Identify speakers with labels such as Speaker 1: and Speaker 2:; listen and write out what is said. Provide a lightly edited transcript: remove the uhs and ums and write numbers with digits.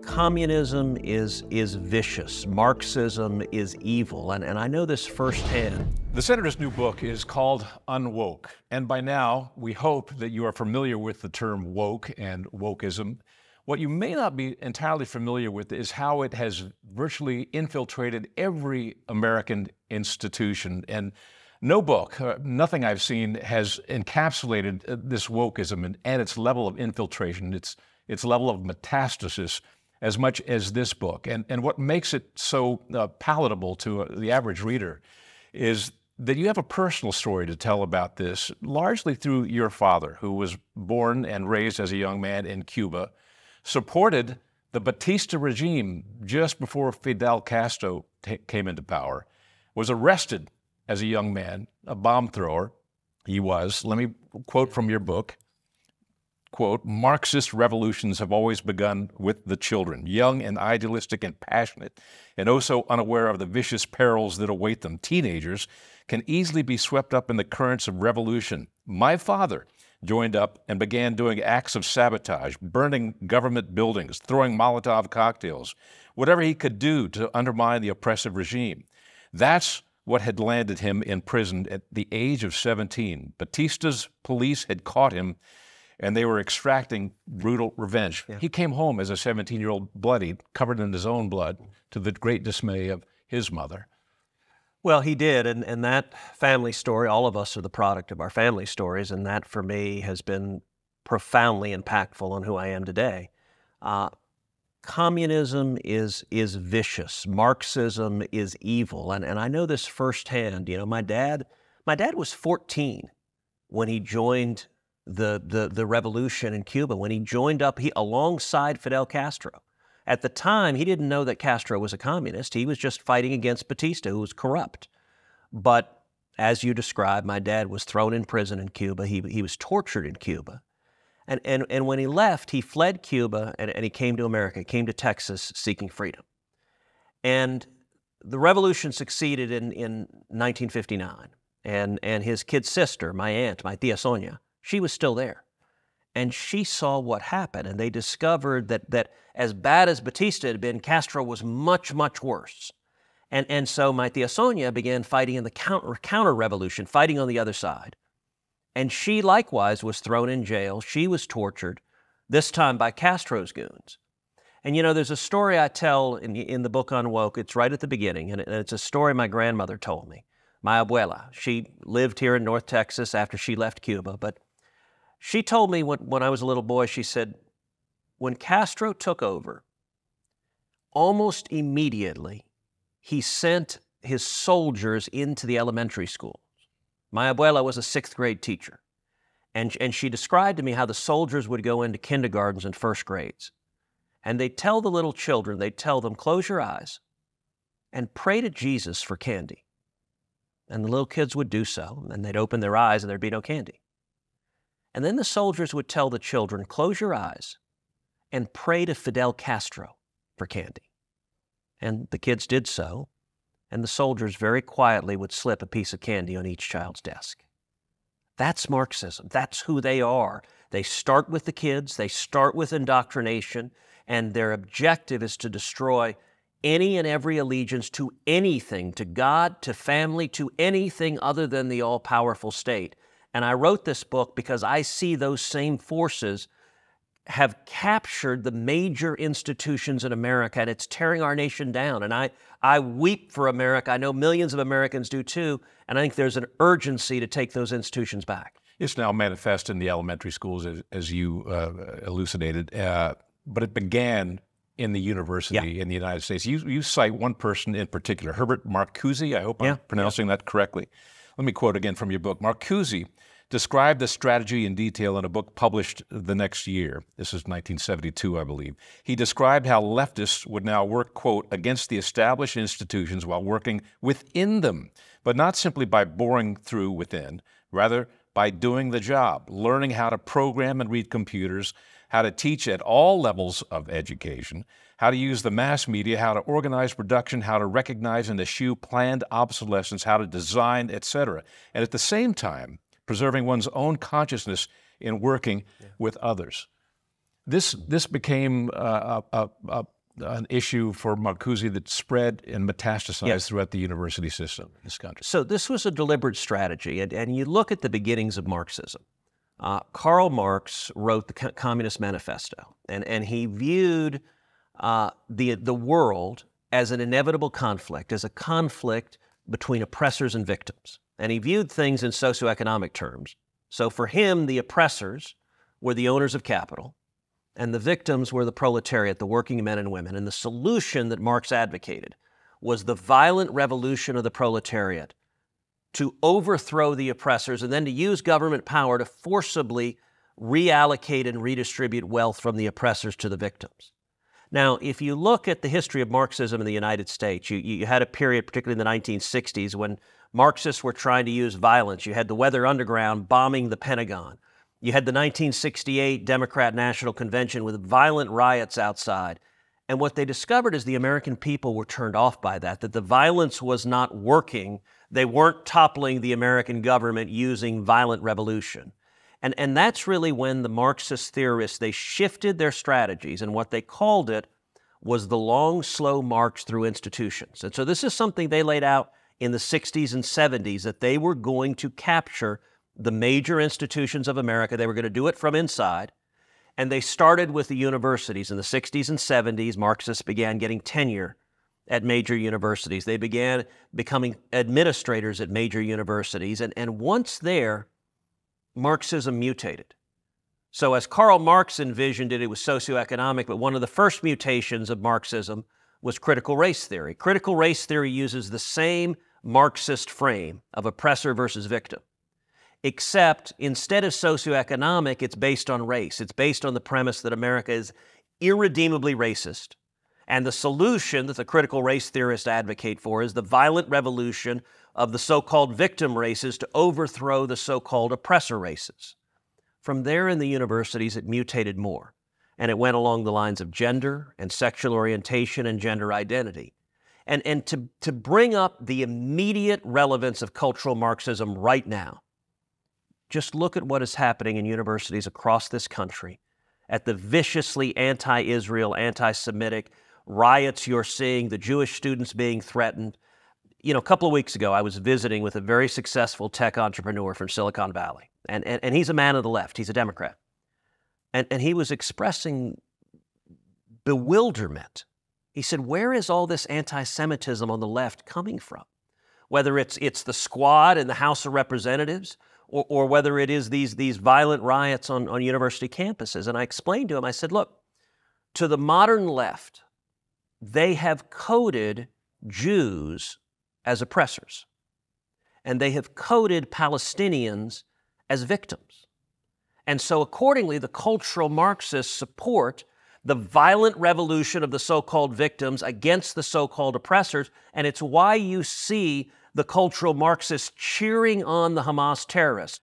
Speaker 1: Communism is vicious. Marxism is evil, and I know this firsthand.
Speaker 2: The Senator's new book is called Unwoke, and by now we hope that you are familiar with the term woke and wokeism. What you may not be entirely familiar with is how it has virtually infiltrated every American institution, and no book, nothing I've seen has encapsulated this wokeism and its level of infiltration, its level of metastasis, as much as this book. And what makes it so palatable to the average reader is that you have a personal story to tell about this, largely through your father, who was born and raised as a young man in Cuba, supported the Batista regime just before Fidel Castro came into power, was arrested as a young man, a bomb thrower. He was. Let me quote from your book. Quote, Marxist revolutions have always begun with the children, young and idealistic and passionate, and oh so unaware of the vicious perils that await them. Teenagers can easily be swept up in the currents of revolution. My father joined up and began doing acts of sabotage, burning government buildings, throwing Molotov cocktails, whatever he could do to undermine the oppressive regime. That's what had landed him in prison at the age of 17. Batista's police had caught him, and they were extracting brutal revenge. Yeah. He came home as a 17-year-old bloodied, covered in his own blood, to the great dismay of his mother.
Speaker 1: Well, he did, and that family story, all of us are the product of our family stories, and that for me has been profoundly impactful on who I am today. Communism is vicious. Marxism is evil, and I know this firsthand. You know, my dad was 14 when he joined the revolution in Cuba, when he joined up alongside Fidel Castro. At the time, he didn't know that Castro was a communist. He was just fighting against Batista, who was corrupt. But as you described, my dad was thrown in prison in Cuba. He was tortured in Cuba. And when he left, he fled Cuba and he came to America, came to Texas seeking freedom. And the revolution succeeded in 1959. And his kid sister, my aunt, my tia Sonia, she was still there. And she saw what happened, and they discovered that as bad as Batista had been, Castro was much, much worse. And so my tia Sonia began fighting in the counter-revolution, fighting on the other side. And she likewise was thrown in jail. She was tortured, this time by Castro's goons. And you know, there's a story I tell in the book Unwoke. It's right at the beginning, and it's a story my grandmother told me. My abuela, she lived here in North Texas after she left Cuba, but she told me when I was a little boy, she said, when Castro took over, almost immediately, he sent his soldiers into the elementary schools. My abuela was a 6th grade teacher, and she described to me how the soldiers would go into kindergartens and first grades, and they'd tell the little children, they'd tell them, close your eyes and pray to Jesus for candy. And the little kids would do so, and they'd open their eyes and there'd be no candy. And then the soldiers would tell the children, close your eyes and pray to Fidel Castro for candy. And the kids did so, and the soldiers very quietly would slip a piece of candy on each child's desk. That's Marxism. That's who they are. They start with the kids, they start with indoctrination, and their objective is to destroy any and every allegiance to anything, to God, to family, to anything other than the all-powerful state. And I wrote this book because I see those same forces have captured the major institutions in America, and it's tearing our nation down. And I weep for America. I know millions of Americans do too, and I think there's an urgency to take those institutions back.
Speaker 2: It's now manifest in the elementary schools, as you elucidated, but it began in the university in the United States. You cite one person in particular, Herbert Marcuse. I hope I'm pronouncing that correctly. Let me quote again from your book. Marcuse described the strategy in detail in a book published the next year. This is 1972, I believe. He described how leftists would now work, quote, against the established institutions while working within them, but not simply by boring through within, rather by doing the job, learning how to program and read computers, how to teach at all levels of education, how to use the mass media, how to organize production, how to recognize and eschew planned obsolescence, how to design, etc. And at the same time, preserving one's own consciousness in working with others. This became an issue for Marcuse that spread and metastasized throughout the university system in this country.
Speaker 1: So this was a deliberate strategy, and you look at the beginnings of Marxism. Karl Marx wrote the Communist Manifesto, and he viewed the world as an inevitable conflict, as a conflict between oppressors and victims. And he viewed things in socioeconomic terms. So for him, the oppressors were the owners of capital, and the victims were the proletariat, the working men and women. And the solution that Marx advocated was the violent revolution of the proletariat to overthrow the oppressors and then to use government power to forcibly reallocate and redistribute wealth from the oppressors to the victims. Now, if you look at the history of Marxism in the United States, you had a period, particularly in the 1960s, when Marxists were trying to use violence. You had the Weather Underground bombing the Pentagon. You had the 1968 Democrat National Convention with violent riots outside. And what they discovered is the American people were turned off by that the violence was not working. They weren't toppling the American government using violent revolution. And that's really when the Marxist theorists, they shifted their strategies, and what they called it was the long, slow march through institutions. And so this is something they laid out in the 60s and 70s, that they were going to capture the major institutions of America. They were going to do it from inside. And they started with the universities. In the 60s and 70s, Marxists began getting tenure at major universities. They began becoming administrators at major universities. And once there, Marxism mutated. So as Karl Marx envisioned it, it was socioeconomic, but one of the first mutations of Marxism was critical race theory. Critical race theory uses the same Marxist frame of oppressor versus victim, except instead of socioeconomic, it's based on race. It's based on the premise that America is irredeemably racist, and the solution that the critical race theorists advocate for is the violent revolution of the so-called victim races to overthrow the so-called oppressor races. From there in the universities, it mutated more, and it went along the lines of gender and sexual orientation and gender identity. And to bring up the immediate relevance of cultural Marxism right now, just look at what is happening in universities across this country, at the viciously anti-Israel, anti-Semitic riots you're seeing, the Jewish students being threatened. You know, a couple of weeks ago, I was visiting with a very successful tech entrepreneur from Silicon Valley, and he's a man of the left. He's a Democrat. And he was expressing bewilderment. He said, where is all this anti-Semitism on the left coming from? Whether it's the squad in the House of Representatives, or whether it is these violent riots on university campuses. And I explained to him, I said, look, to the modern left, they have coded Jews as oppressors, and they have coded Palestinians as victims. And so accordingly, the cultural Marxists support the violent revolution of the so-called victims against the so-called oppressors, and it's why you see the cultural Marxists cheering on the Hamas terrorists.